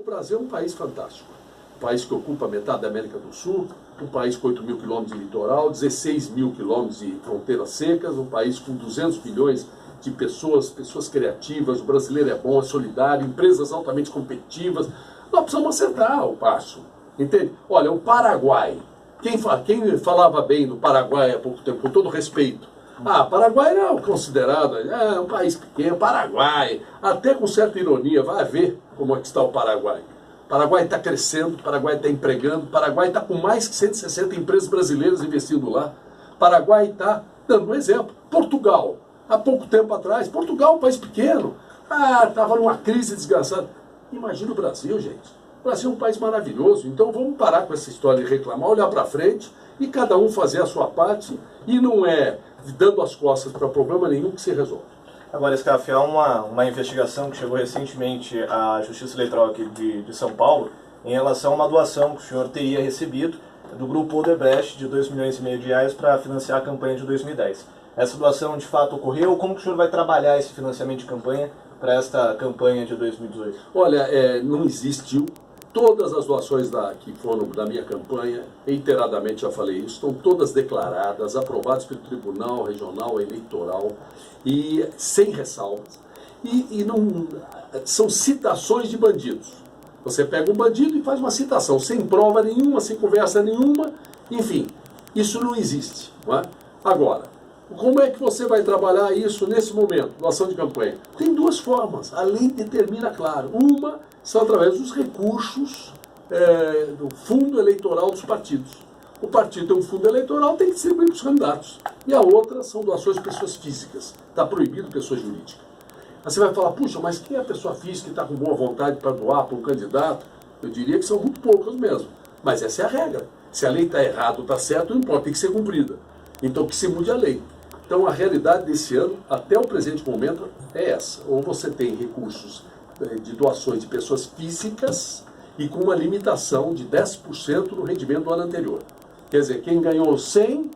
Brasil é um país fantástico. Um país que ocupa metade da América do Sul, um país com 8 mil quilômetros de litoral, 16 mil quilômetros de fronteiras secas, um país com 200 milhões de pessoas criativas, o brasileiro é bom, é solidário, empresas altamente competitivas. Nós precisamos acertar o passo, entende? Olha, o Paraguai, quem falava bem do Paraguai há pouco tempo, com todo respeito, Paraguai era considerado um país pequeno, Paraguai, até com certa ironia, vai ver como é que está o Paraguai. O Paraguai está crescendo, o Paraguai está empregando, o Paraguai está com mais que 160 empresas brasileiras investindo lá. O Paraguai está dando um exemplo. Portugal, há pouco tempo atrás, Portugal é um país pequeno, estava numa crise desgraçada. Imagina o Brasil, gente. O Brasil é um país maravilhoso, então vamos parar com essa história de reclamar, olhar para frente e cada um fazer a sua parte, e não é dando as costas para problema nenhum que se resolve. Agora, Scaff, há uma investigação que chegou recentemente à Justiça Eleitoral aqui de São Paulo em relação a uma doação que o senhor teria recebido do grupo Odebrecht de 2,5 milhões de reais para financiar a campanha de 2010. Essa doação de fato ocorreu? Como que o senhor vai trabalhar esse financiamento de campanha para esta campanha de 2018? Olha, não existiu. Todas as doações que foram da minha campanha, reiteradamente já falei isso, estão todas declaradas, aprovadas pelo Tribunal Regional Eleitoral e sem ressalvas. E não são citações de bandidos. Você pega um bandido e faz uma citação, sem prova nenhuma, sem conversa nenhuma, enfim, isso não existe. Não é? Agora, como é que você vai trabalhar isso nesse momento, doação de campanha? Tem duas formas, a lei determina claro. Uma são através dos recursos do fundo eleitoral dos partidos. O partido tem um fundo eleitoral, tem que distribuir para os candidatos. E a outra são doações de pessoas físicas. Está proibido pessoa jurídica. Aí você vai falar, puxa, mas quem é a pessoa física que está com boa vontade para doar para um candidato? Eu diria que são muito poucas mesmo. Mas essa é a regra. Se a lei está errada ou está certa, não importa, tem que ser cumprida. Então que se mude a lei. Então a realidade desse ano, até o presente momento, é essa. Ou você tem recursos de doações de pessoas físicas e com uma limitação de 10% no rendimento do ano anterior. Quer dizer, quem ganhou 100,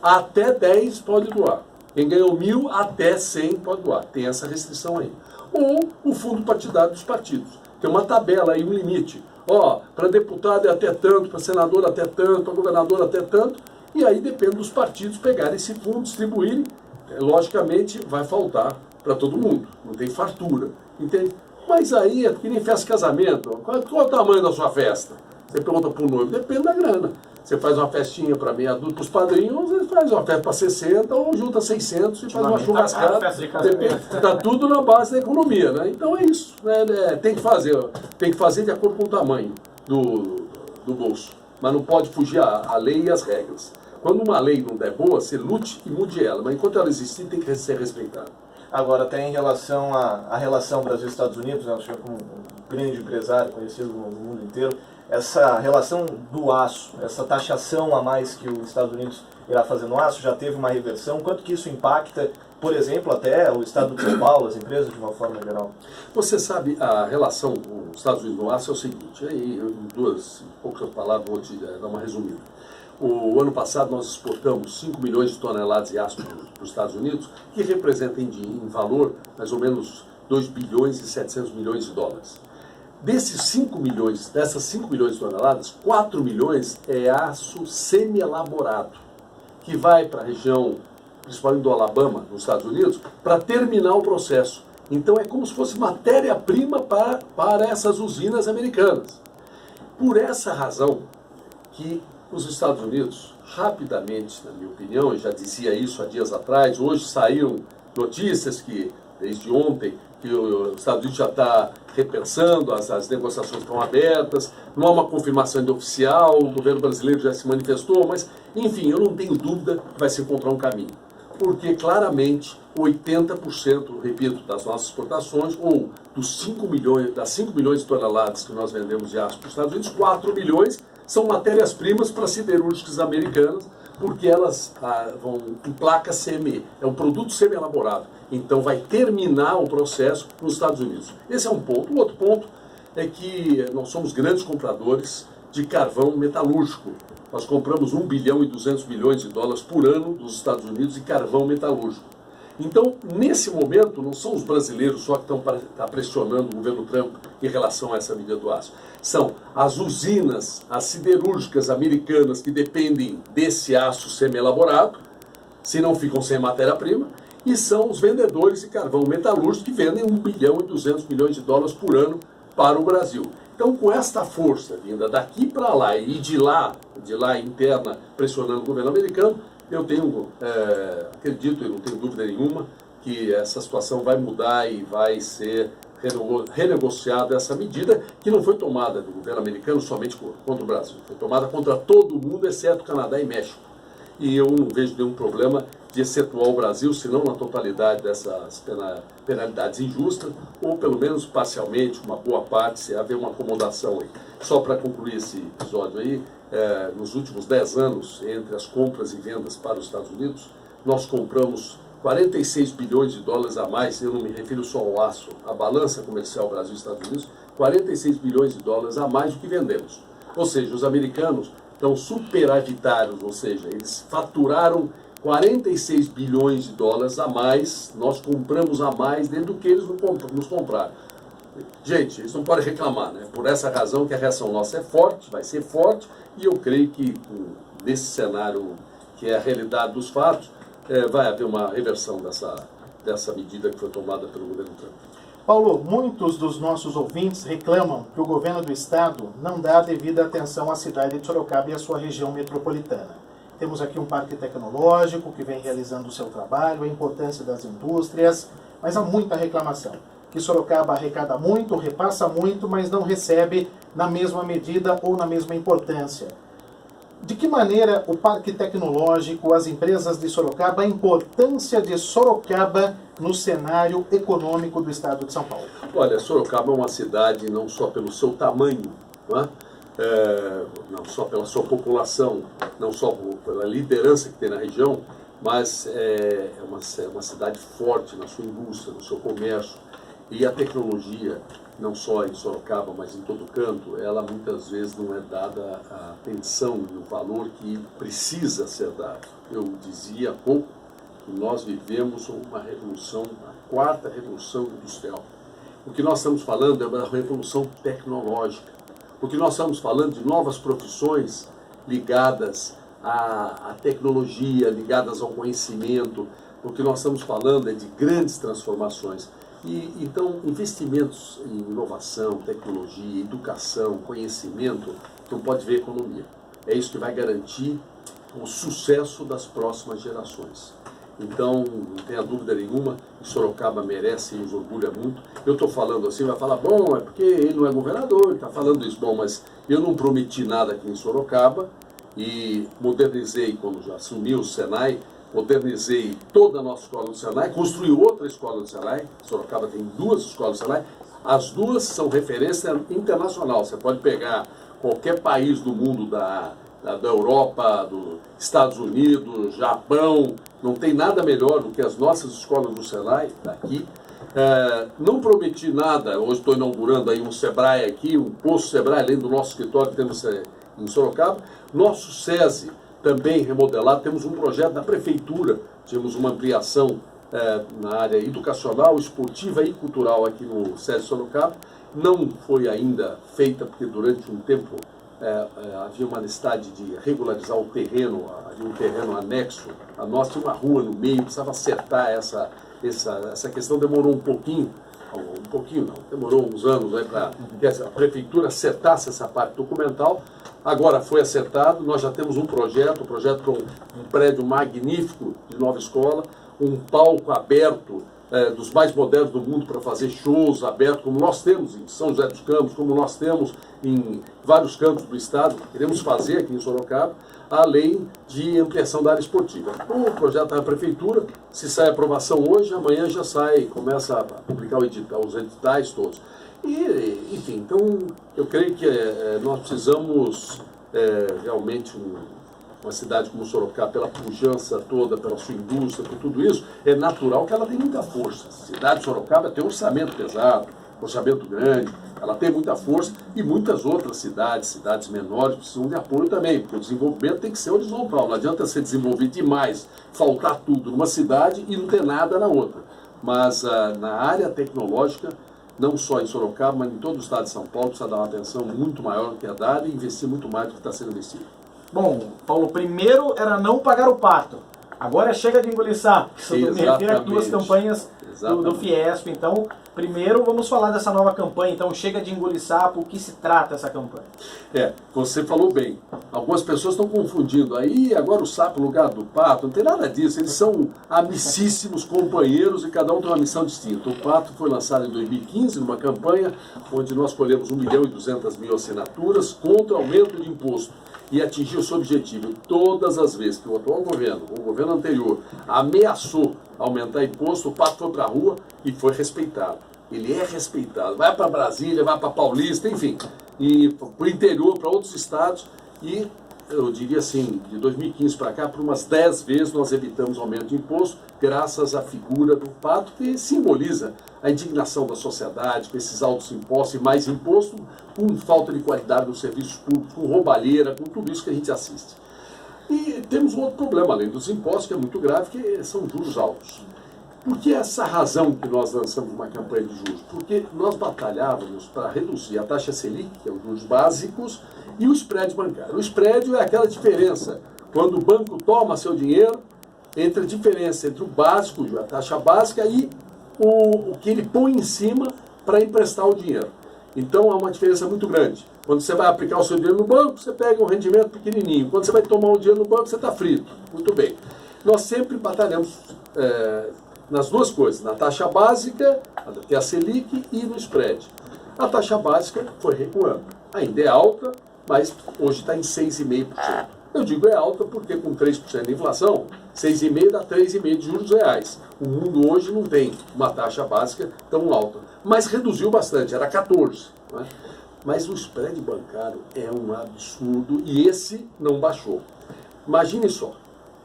até 10 pode doar. Quem ganhou 1.000, até 100 pode doar. Tem essa restrição aí. Ou o fundo partidário dos partidos. Tem uma tabela aí, um limite. Para deputado é até tanto, para senador até tanto, para governador até tanto. E aí depende dos partidos pegarem esse fundo, distribuírem. Logicamente vai faltar para todo mundo. Não tem fartura. Entende? Mas aí é que nem festa de casamento. Qual é o tamanho da sua festa? Você pergunta para o noivo, depende da grana. Você faz uma festinha para meia adulto, para os padrinhos, você faz uma festa para 60 ou junta 600 e faz uma churrascada. Está tudo na base da economia, né? Então é isso. Tem que fazer de acordo com o tamanho do bolso. Mas não pode fugir à lei e às regras. Quando uma lei não der boa, você lute e mude ela. Mas enquanto ela existir, tem que ser respeitada. Agora, até em relação à relação Brasil-Estados Unidos, né, o senhor como um grande empresário conhecido no mundo inteiro, essa relação do aço, essa taxação a mais que os Estados Unidos irá fazer no aço, já teve uma reversão? Quanto que isso impacta, por exemplo, até o estado de São Paulo, as empresas de uma forma geral? Você sabe, a relação com os Estados Unidos no aço é o seguinte, aí em poucas palavras vou te dar uma resumida. O ano passado nós exportamos 5 milhões de toneladas de aço para os Estados Unidos, que representa em valor mais ou menos 2 bilhões e 700 milhões de dólares. Dessas 5 milhões de toneladas, 4 milhões é aço semi-elaborado, que vai para a região, principalmente do Alabama, nos Estados Unidos, para terminar o processo. Então é como se fosse matéria-prima para essas usinas americanas. Por essa razão que os Estados Unidos, rapidamente, na minha opinião, eu já dizia isso há dias atrás, hoje saíram notícias que, desde ontem, que os Estados Unidos já está repensando, as negociações estão abertas, não há uma confirmação ainda oficial, o governo brasileiro já se manifestou, mas, enfim, eu não tenho dúvida que vai se encontrar um caminho. Porque, claramente, 80%, repito, das nossas exportações, ou das 5 milhões de toneladas que nós vendemos de aço para os Estados Unidos, 4 milhões são matérias-primas para siderúrgicas americanas, porque elas vão em placa semi, é um produto semi-elaborado. Então vai terminar o processo nos Estados Unidos. Esse é um ponto. O outro ponto é que nós somos grandes compradores de carvão metalúrgico. Nós compramos 1 bilhão e 200 milhões de dólares por ano dos Estados Unidos de carvão metalúrgico. Então, nesse momento, não são os brasileiros só que estão pressionando o governo Trump em relação a essa medida do aço. São as usinas, as siderúrgicas americanas que dependem desse aço semi-elaborado, se não ficam sem matéria-prima, e são os vendedores de carvão metalúrgico que vendem 1 bilhão e 200 milhões de dólares por ano para o Brasil. Então, com esta força vinda daqui para lá e de lá interna, pressionando o governo americano, eu acredito e não tenho dúvida nenhuma que essa situação vai mudar e vai ser renegociada essa medida, que não foi tomada do governo americano somente contra o Brasil, foi tomada contra todo mundo, exceto Canadá e México. E eu não vejo nenhum problema de excetuar o Brasil, se não na totalidade dessas penalidades injustas, ou pelo menos parcialmente, uma boa parte, se haver uma acomodação aí. Só para concluir esse episódio aí, nos últimos 10 anos, entre as compras e vendas para os Estados Unidos, nós compramos 46 bilhões de dólares a mais, eu não me refiro só ao aço, a balança comercial Brasil e Estados Unidos, 46 bilhões de dólares a mais do que vendemos. Ou seja, os americanos estão superavitários, ou seja, eles faturaram 46 bilhões de dólares a mais, nós compramos a mais dentro do que eles nos compraram. Gente, eles não podem reclamar, né? Por essa razão que a reação nossa é forte, vai ser forte, e eu creio que nesse cenário que é a realidade dos fatos, vai haver uma reversão dessa medida que foi tomada pelo governo Trump. Paulo, muitos dos nossos ouvintes reclamam que o governo do estado não dá a devida atenção à cidade de Sorocaba e à sua região metropolitana. Temos aqui um parque tecnológico que vem realizando o seu trabalho, a importância das indústrias, mas há muita reclamação. Que Sorocaba arrecada muito, repassa muito, mas não recebe na mesma medida ou na mesma importância. De que maneira o parque tecnológico, as empresas de Sorocaba, a importância de Sorocaba no cenário econômico do estado de São Paulo? Olha, Sorocaba é uma cidade não só pelo seu tamanho, não só pela sua população, não só pela liderança que tem na região, mas é uma cidade forte na sua indústria, no seu comércio. E a tecnologia, não só em Sorocaba, mas em todo canto, ela muitas vezes não é dada a atenção e o valor que precisa ser dado. Eu dizia há pouco que nós vivemos uma revolução, a quarta revolução industrial. O que nós estamos falando é da revolução tecnológica. O que nós estamos falando de novas profissões ligadas à tecnologia, ligadas ao conhecimento. O que nós estamos falando é de grandes transformações. Então, investimentos em inovação, tecnologia, educação, conhecimento, não pode ver economia. É isso que vai garantir o sucesso das próximas gerações. Então, não tenha dúvida nenhuma, que Sorocaba merece e nos orgulha muito. Eu estou falando assim, vai falar, bom, é porque ele não é governador, ele está falando isso. Bom, mas eu não prometi nada aqui em Sorocaba e modernizei, quando já assumi o Senai, modernizei toda a nossa escola do Senai, construí outra escola do Senai, Sorocaba tem 2 escolas do Senai, as 2 são referência internacional, você pode pegar qualquer país do mundo, da Europa, dos Estados Unidos, Japão, não tem nada melhor do que as nossas escolas do Senai, daqui. Não prometi nada, hoje estou inaugurando aí um Sebrae aqui, um posto Sebrae, além do nosso escritório que temos em Sorocaba, nosso SESI, também remodelado, temos um projeto da prefeitura, temos uma ampliação na área educacional, esportiva e cultural aqui no SESI Sorocaba. Não foi ainda feita, porque durante um tempo havia uma necessidade de regularizar o terreno, havia um terreno anexo a nós, tinha uma rua no meio, precisava acertar essa questão, demorou um pouquinho não, demorou uns anos para que a prefeitura acertasse essa parte documental. Agora foi acertado, nós já temos um projeto para um prédio magnífico de nova escola, um palco aberto, dos mais modernos do mundo para fazer shows abertos, como nós temos em São José dos Campos, como nós temos em vários cantos do estado, queremos fazer aqui em Sorocaba, além de ampliação da área esportiva. O projeto da prefeitura, se sai a aprovação hoje, amanhã já sai, começa a publicar os editais todos. E, enfim, então eu creio que nós precisamos realmente uma cidade como Sorocaba, pela pujança toda, pela sua indústria, por tudo isso, é natural que ela tenha muita força. A cidade de Sorocaba tem um orçamento pesado, orçamento grande, Ela tem muita força e muitas outras cidades menores precisam de apoio também, porque o desenvolvimento tem que ser horizontal. Não adianta você desenvolver demais, faltar tudo numa cidade e não ter nada na outra. Mas na área tecnológica, não só em Sorocaba, mas em todo o estado de São Paulo, precisa dar uma atenção muito maior do que é dada e investir muito mais do que está sendo investido. Bom, Paulo, primeiro era não pagar o pato. Agora chega de engolir sapo. Eu me refiro a duas campanhas do Fiesp. Então, primeiro vamos falar dessa nova campanha. Então, chega de engolir sapo. O que se trata essa campanha? Você falou bem. Algumas pessoas estão confundindo. Aí, agora o sapo no lugar do pato. Não tem nada disso. Eles são amicíssimos companheiros e cada um tem uma missão distinta. O pato foi lançado em 2015 numa campanha onde nós colhemos 1.200.000 assinaturas contra aumento de imposto. E atingiu o seu objetivo. Todas as vezes que o atual governo, o governo anterior, ameaçou aumentar imposto, o pato foi para a rua e foi respeitado. Ele é respeitado. Vai para Brasília, vai para Paulista, enfim, e para o interior, para outros estados. E eu diria assim, de 2015 para cá, por umas 10 vezes nós evitamos aumento de imposto, graças à figura do pato, que simboliza a indignação da sociedade com esses altos impostos e mais imposto, com falta de qualidade dos serviços públicos, com roubalheira, com tudo isso que a gente assiste. E temos um outro problema, além dos impostos, que é muito grave, que são juros altos. Por que essa razão que nós lançamos uma campanha de juros? Porque nós batalhávamos para reduzir a taxa Selic, que é os juros básicos, e o spread bancário. O spread é aquela diferença, quando o banco toma seu dinheiro, entre a diferença entre o básico, a taxa básica, e o que ele põe em cima para emprestar o dinheiro. Então há uma diferença muito grande. Quando você vai aplicar o seu dinheiro no banco, você pega um rendimento pequenininho. Quando você vai tomar o dinheiro no banco, você está frito. Muito bem. Nós sempre batalhamos nas duas coisas, na taxa básica, que é a Selic, e no spread. A taxa básica foi recuando. Ainda é alta, mas hoje está em 6,5%. Eu digo é alta porque com 3% de inflação, 6,5% dá 3,5% de juros reais. O mundo hoje não tem uma taxa básica tão alta. Mas reduziu bastante, era 14%. Né? Mas o spread bancário é um absurdo e esse não baixou. Imagine só,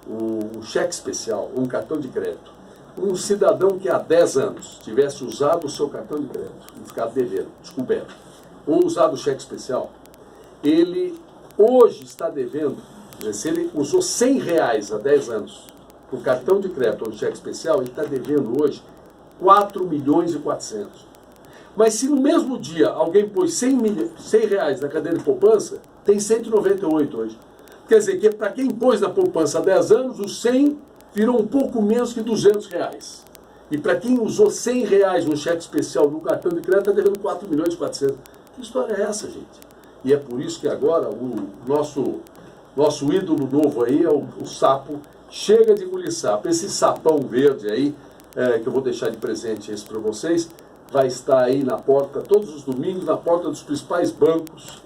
um cheque especial, um cartão de crédito. Um cidadão que há 10 anos tivesse usado o seu cartão de crédito e ficado devendo, descoberto, ou usado o cheque especial, ele hoje está devendo, se ele usou R$100 há 10 anos no cartão de crédito ou no cheque especial, ele está devendo hoje 4.400.000. Mas se no mesmo dia alguém pôs R$100 na cadeira de poupança, tem 198 hoje. Quer dizer, que para quem pôs na poupança há 10 anos, os 100 virou um pouco menos que R$200. E para quem usou R$100 no cheque especial no cartão de crédito, está devendo 4.400.000. Que história é essa, gente? E é por isso que agora o nosso ídolo novo aí é o sapo. Chega de engolir sapo. Esse sapão verde aí, que eu vou deixar de presente esse para vocês, vai estar aí na porta, todos os domingos, na porta dos principais bancos.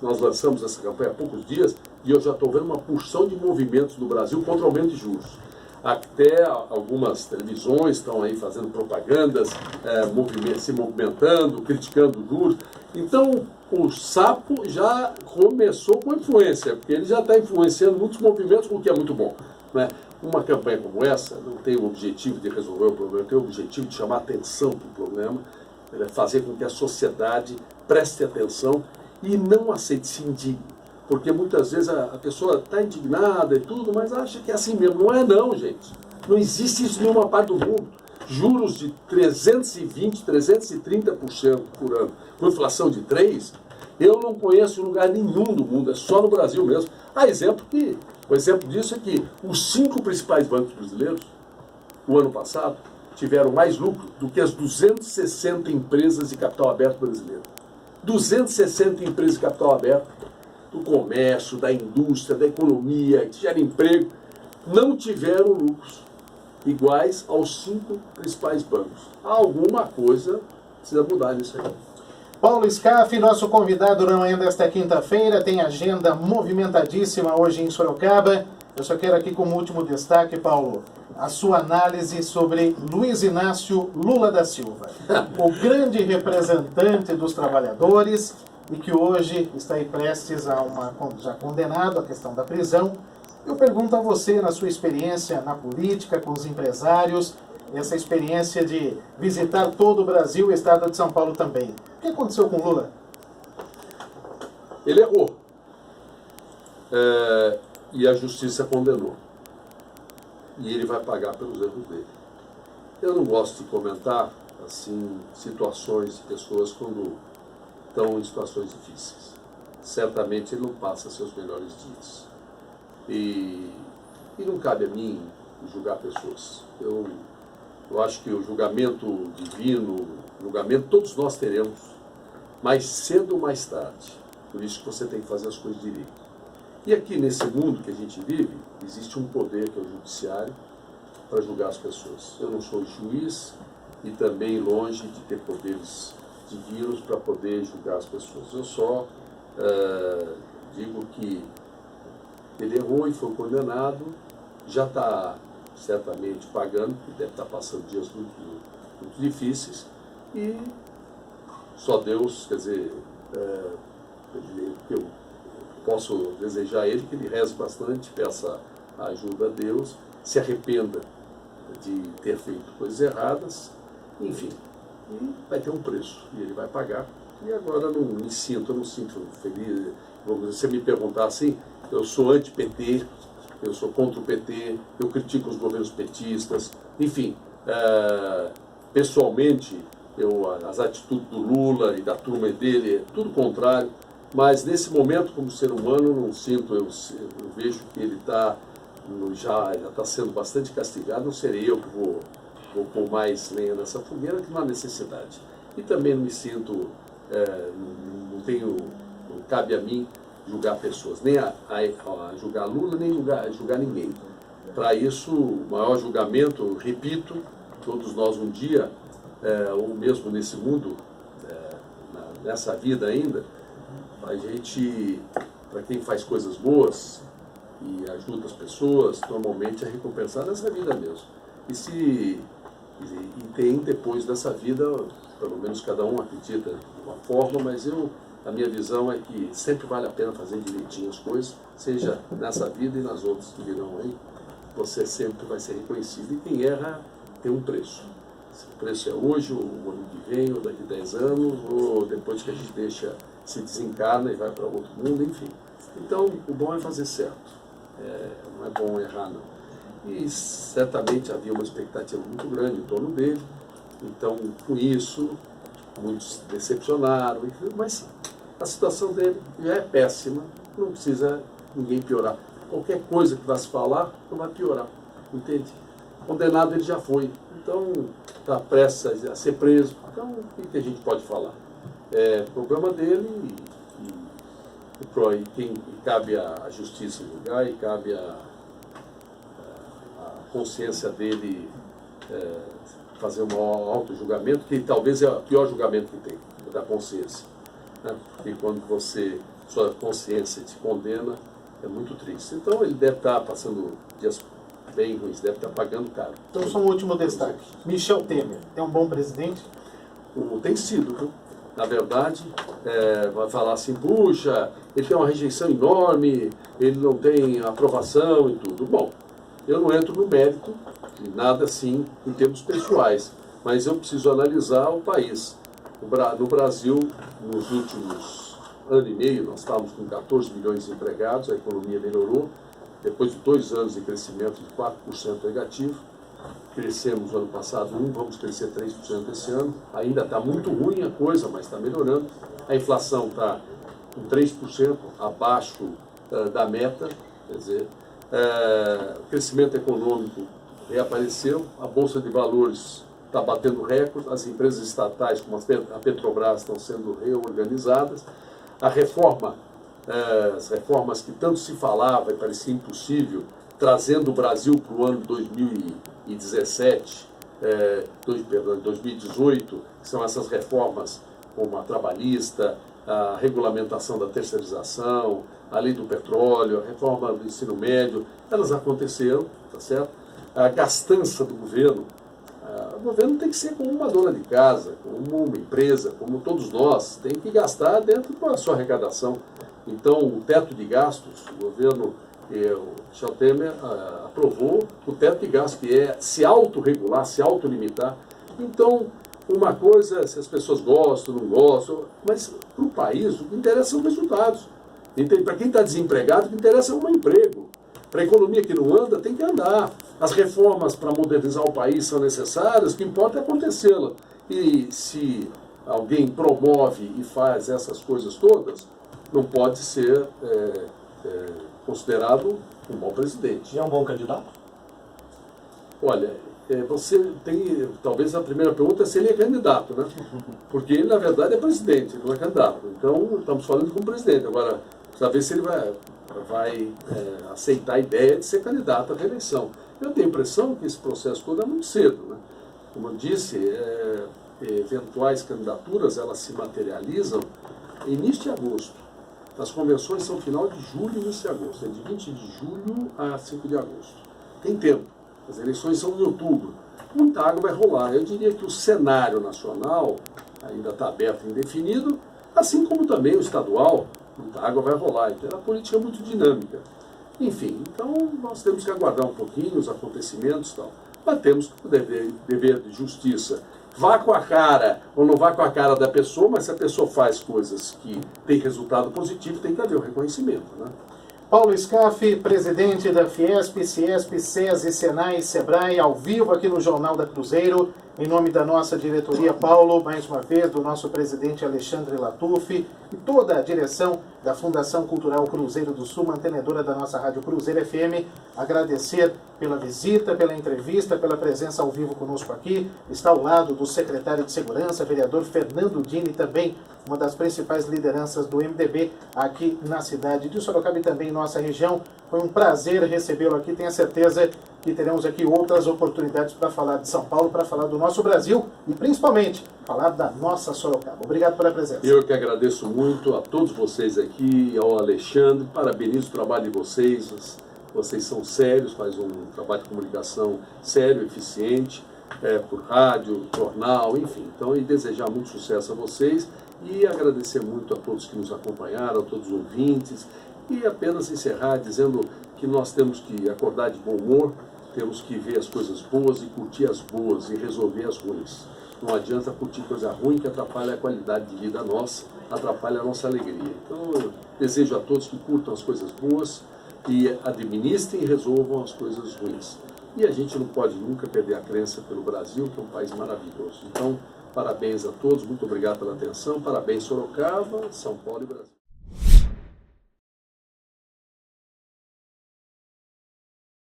Nós lançamos essa campanha há poucos dias e eu já estou vendo uma porção de movimentos no Brasil contra o aumento de juros. Até algumas televisões estão aí fazendo propagandas, se movimentando, criticando juros. Então, o sapo já começou com influência, porque ele já está influenciando muitos movimentos, o que é muito bom. Né? Uma campanha como essa não tem o objetivo de resolver o problema, tem o objetivo de chamar atenção para o problema, fazer com que a sociedade preste atenção e não aceite, se indigne. Porque muitas vezes a pessoa está indignada e tudo, mas acha que é assim mesmo. Não é não, gente. Não existe isso em nenhuma parte do mundo. Juros de 320%, 330% por ano, com inflação de 3%, eu não conheço lugar nenhum do mundo, é só no Brasil mesmo. O exemplo disso é que os 5 principais bancos brasileiros, o ano passado, tiveram mais lucro do que as 260 empresas de capital aberto brasileiro. 260 empresas de capital aberto, do comércio, da indústria, da economia, que geram emprego, não tiveram lucros iguais aos 5 principais bancos. Alguma coisa precisa mudar nisso aí. Paulo Scaff, nosso convidado na manhã desta quinta-feira, tem agenda movimentadíssima hoje em Sorocaba. Eu só quero aqui como último destaque, Paulo, a sua análise sobre Luiz Inácio Lula da Silva, o grande representante dos trabalhadores e que hoje está aí prestes a já condenado à questão da prisão. Eu pergunto a você, na sua experiência na política, com os empresários, essa experiência de visitar todo o Brasil e o estado de São Paulo também. O que aconteceu com o Lula? Ele errou. E a justiça condenou. E ele vai pagar pelos erros dele. Eu não gosto de comentar assim situações de pessoas quando estão em situações difíceis. Certamente ele não passa seus melhores dias. E não cabe a mim julgar pessoas. Eu acho que o julgamento divino, julgamento todos nós teremos, mais cedo ou mais tarde. Por isso que você tem que fazer as coisas direito. E aqui nesse mundo que a gente vive, existe um poder que é o judiciário para julgar as pessoas. Eu não sou juiz e também longe de ter poderes divinos para poder julgar as pessoas. Eu só digo que ele errou e foi condenado, já está certamente pagando, porque deve estar passando dias muito difíceis, e só Deus, quer dizer, eu posso desejar a ele que ele reze bastante, peça a ajuda a Deus, se arrependa de ter feito coisas erradas, enfim, e vai ter um preço, e ele vai pagar. E agora eu não sinto feliz. Você me perguntar assim, eu sou anti-PT, eu sou contra o PT, eu critico os governos petistas, enfim, pessoalmente, as atitudes do Lula e da turma dele é tudo contrário, mas nesse momento, como ser humano, não sinto, eu vejo que ele já está sendo bastante castigado, não serei eu que vou pôr mais lenha nessa fogueira, que não há necessidade. E também não me sinto, não cabe a mim julgar pessoas, nem a julgar Lula, nem julgar ninguém. Para isso, o maior julgamento, repito, todos nós um dia, ou mesmo nesse mundo, nessa vida ainda, a gente, para quem faz coisas boas e ajuda as pessoas, normalmente é recompensado nessa vida mesmo. E tem depois dessa vida, pelo menos cada um acredita de uma forma, mas a minha visão é que sempre vale a pena fazer direitinho as coisas, seja nessa vida e nas outras que virão aí, você sempre vai ser reconhecido. E quem erra tem um preço. Esse preço é hoje, ou o ano que vem, ou daqui a 10 anos, ou depois que a gente se desencarna e vai para outro mundo, enfim. Então, o bom é fazer certo. Não é bom errar, não. E certamente havia uma expectativa muito grande em torno dele. Então, com isso, muitos decepcionaram, mas a situação dele já é péssima, não precisa ninguém piorar. Qualquer coisa que vá se falar, não vai piorar, entende? Condenado ele já foi, então está prestes a ser preso, então o que a gente pode falar? É problema dele e cabe à justiça julgar e cabe à consciência dele fazer um auto-julgamento, que talvez é o pior julgamento que tem, o da consciência. Né? Porque quando sua consciência te condena, é muito triste. Então ele deve estar passando dias bem ruins, deve estar pagando caro. Então só um último destaque. Michel Temer é um bom presidente? Tem sido, viu? Na verdade, vai falar assim, puxa, ele tem uma rejeição enorme, ele não tem aprovação e tudo. Bom, eu não entro no mérito de nada assim em termos pessoais, mas eu preciso analisar o país. No Brasil, nos últimos ano e meio, nós estávamos com 14 milhões de empregados, a economia melhorou, depois de 2 anos de crescimento de 4% negativo, crescemos no ano passado 1%, vamos crescer 3% esse ano, ainda está muito ruim a coisa, mas está melhorando, a inflação está com 3% abaixo da meta, quer dizer, o crescimento econômico reapareceu, a Bolsa de Valores está batendo recorde, as empresas estatais como a Petrobras estão sendo reorganizadas, as reformas que tanto se falava e parecia impossível, trazendo o Brasil para o ano 2018, que são essas reformas como a trabalhista, a regulamentação da terceirização, a lei do petróleo, a reforma do ensino médio, elas aconteceram, tá certo? A gastança do governo, o governo tem que ser como uma dona de casa, como uma empresa, como todos nós, tem que gastar dentro da sua arrecadação. Então, o teto de gastos, o governo o Michel Temer aprovou o teto de gasto, que é se autorregular, se autolimitar. Então, uma coisa, se as pessoas gostam, não gostam, mas para o país o que interessa são resultados. Para quem está desempregado, o que interessa é um emprego. Para a economia que não anda, tem que andar. As reformas para modernizar o país são necessárias, o que importa é acontecê-las. E se alguém promove e faz essas coisas todas, não pode ser considerado um bom presidente. E é um bom candidato? Olha, você tem, talvez a primeira pergunta é se ele é candidato, né? Porque ele, na verdade, é presidente, ele não é candidato. Então, estamos falando como presidente. Agora, precisa ver se ele vai aceitar a ideia de ser candidato à reeleição. Eu tenho a impressão que esse processo todo é muito cedo, né? Como eu disse, eventuais candidaturas, elas se materializam em início de agosto. As convenções são final de julho e início de agosto. É de 20 de julho a 5 de agosto. Tem tempo. As eleições são em outubro. Muita água vai rolar. Eu diria que o cenário nacional ainda está aberto e indefinido, assim como também o estadual, muita água vai rolar. Então, a política é muito dinâmica. Enfim, então nós temos que aguardar um pouquinho os acontecimentos e tal. Mas temos o dever de justiça. Vá com a cara ou não vá com a cara da pessoa, mas se a pessoa faz coisas que têm resultado positivo, tem que haver o reconhecimento, né? Paulo Scaff, presidente da Fiesp, Ciesp, SESI, Senai, Sebrae, ao vivo aqui no Jornal da Cruzeiro. Em nome da nossa diretoria, Paulo, mais uma vez, do nosso presidente Alexandre Latuffi e toda a direção da Fundação Cultural Cruzeiro do Sul, mantenedora da nossa Rádio Cruzeiro FM, agradecer pela visita, pela entrevista, pela presença ao vivo conosco aqui. Está ao lado do secretário de Segurança, vereador Fernando Dini, também uma das principais lideranças do MDB aqui na cidade de Sorocaba e também em nossa região. Foi um prazer recebê-lo aqui, tenho certeza que teremos aqui outras oportunidades para falar de São Paulo, para falar do nosso Brasil e principalmente falar da nossa Sorocaba. Obrigado pela presença. Eu que agradeço muito a todos vocês aqui, ao Alexandre, parabenizo o trabalho de vocês. Vocês são sérios, fazem um trabalho de comunicação sério, eficiente, por rádio, jornal, enfim. Então, e desejar muito sucesso a vocês e agradecer muito a todos que nos acompanharam, a todos os ouvintes, e apenas encerrar dizendo que nós temos que acordar de bom humor, temos que ver as coisas boas e curtir as boas e resolver as ruins. Não adianta curtir coisa ruim que atrapalha a qualidade de vida nossa, atrapalha a nossa alegria. Então eu desejo a todos que curtam as coisas boas e administrem e resolvam as coisas ruins. E a gente não pode nunca perder a crença pelo Brasil, que é um país maravilhoso. Então, parabéns a todos, muito obrigado pela atenção, parabéns Sorocaba, São Paulo e Brasil.